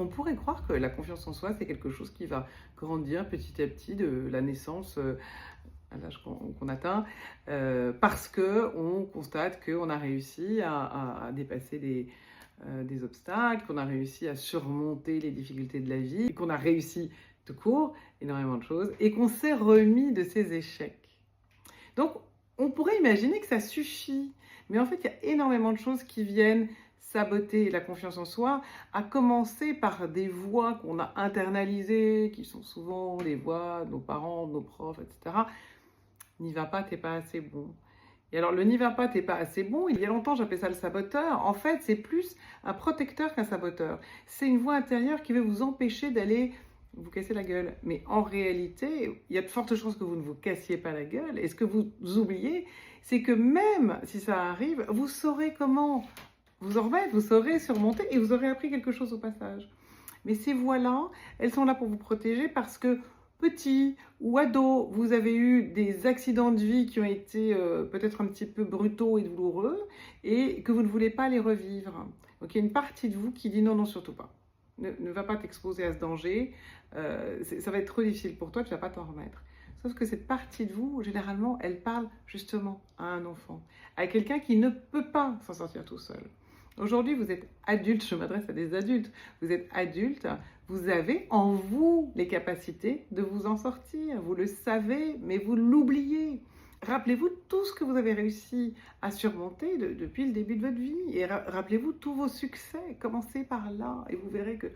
on pourrait croire que la confiance en soi, c'est quelque chose qui va grandir petit à petit de la naissance à l'âge qu'on atteint, parce qu'on constate qu'on a réussi à dépasser des obstacles, qu'on a réussi à surmonter les difficultés de la vie, qu'on a réussi tout court énormément de choses et qu'on s'est remis de ses échecs. Donc, on pourrait imaginer que ça suffit, mais en fait, il y a énormément de choses qui viennent saboter la confiance en soi, à commencer par des voix qu'on a internalisées, qui sont souvent les voix de nos parents, de nos profs, etc. N'y va pas, t'es pas assez bon. Et alors, le n'y va pas, t'es pas assez bon, il y a longtemps, j'appelais ça le saboteur. En fait, c'est plus un protecteur qu'un saboteur. C'est une voix intérieure qui veut vous empêcher d'aller vous casser la gueule. Mais en réalité, il y a de fortes chances que vous ne vous cassiez pas la gueule. Et ce que vous oubliez, c'est que même si ça arrive, vous saurez comment vous en remettre, vous saurez surmonter et vous aurez appris quelque chose au passage. Mais ces voix-là, elles sont là pour vous protéger parce que petit ou ado, vous avez eu des accidents de vie qui ont été peut-être un petit peu brutaux et douloureux et que vous ne voulez pas les revivre. Donc il y a une partie de vous qui dit non, non, surtout pas. Ne va pas t'exposer à ce danger, ça va être trop difficile pour toi, tu ne vas pas t'en remettre. Sauf que cette partie de vous, généralement, elle parle justement à un enfant, à quelqu'un qui ne peut pas s'en sortir tout seul. Aujourd'hui, vous êtes adulte, je m'adresse à des adultes, vous êtes adulte, vous avez en vous les capacités de vous en sortir, vous le savez, mais vous l'oubliez. Rappelez-vous tout ce que vous avez réussi à surmonter depuis le début de votre vie et rappelez-vous tous vos succès, commencez par là et vous verrez que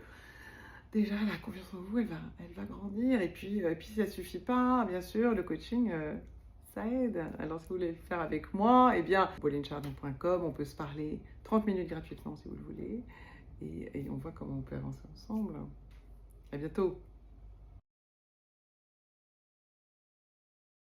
déjà la confiance en vous, elle va grandir et puis si ça ne suffit pas, bien sûr, le coaching... ça aide. Alors, si vous voulez le faire avec moi, eh bien, paulinechardon.com, on peut se parler 30 minutes gratuitement si vous le voulez. Et on voit comment on peut avancer ensemble. À bientôt.